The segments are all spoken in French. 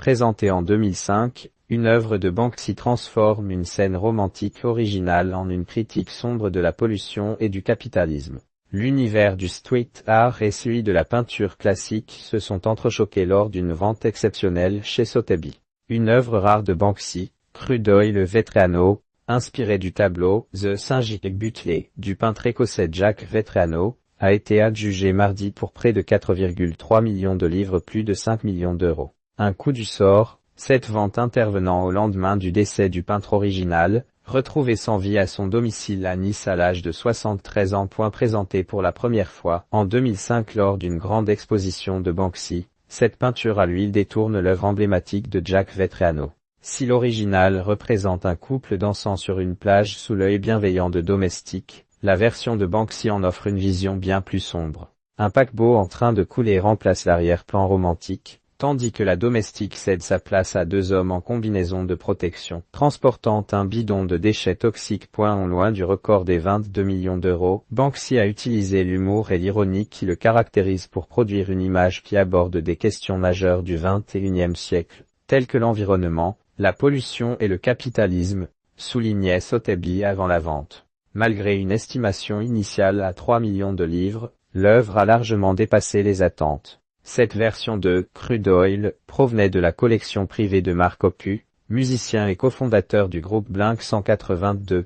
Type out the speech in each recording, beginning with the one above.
Présentée en 2005, une œuvre de Banksy transforme une scène romantique originale en une critique sombre de la pollution et du capitalisme. L'univers du street art et celui de la peinture classique se sont entrechoqués lors d'une vente exceptionnelle chez Sotheby's. Une œuvre rare de Banksy, Crude Oil Vetrano, inspirée du tableau The Syngic Butler du peintre écossais Jack Vetrano, a été adjugée mardi pour près de 4,3 millions de livres, plus de 5 millions d'euros. Un coup du sort, cette vente intervenant au lendemain du décès du peintre original, retrouvé sans vie à son domicile à Nice à l'âge de 73 ans. Présentée pour la première fois en 2005 lors d'une grande exposition de Banksy, cette peinture à l'huile détourne l'œuvre emblématique de Jack Vetrano. Si l'original représente un couple dansant sur une plage sous l'œil bienveillant de domestiques, la version de Banksy en offre une vision bien plus sombre. Un paquebot en train de couler remplace l'arrière-plan romantique, tandis que la domestique cède sa place à deux hommes en combinaison de protection, transportant un bidon de déchets toxiques. Loin du record des 22 millions d'euros, Banksy a utilisé l'humour et l'ironie qui le caractérisent pour produire une image qui aborde des questions majeures du XXIe siècle, telles que l'environnement, la pollution et le capitalisme, soulignait Sotheby's avant la vente. Malgré une estimation initiale à 3 millions de livres, l'œuvre a largement dépassé les attentes. Cette version de Crude Oil provenait de la collection privée de Mark Hoppus, musicien et cofondateur du groupe Blink-182,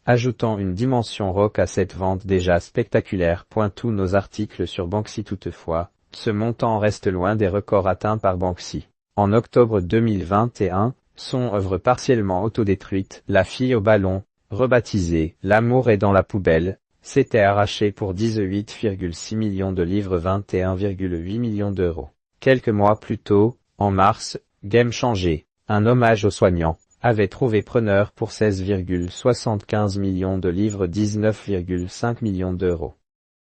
ajoutant une dimension rock à cette vente déjà spectaculaire. Tous nos articles sur Banksy. Toutefois, ce montant reste loin des records atteints par Banksy. En octobre 2021, son œuvre partiellement autodétruite, La fille au ballon, rebaptisée L'amour est dans la poubelle, s'était arraché pour 18,6 millions de livres, 21,8 millions d'euros. Quelques mois plus tôt, en mars, Game Changer, un hommage aux soignants, avait trouvé preneur pour 16,75 millions de livres, 19,5 millions d'euros.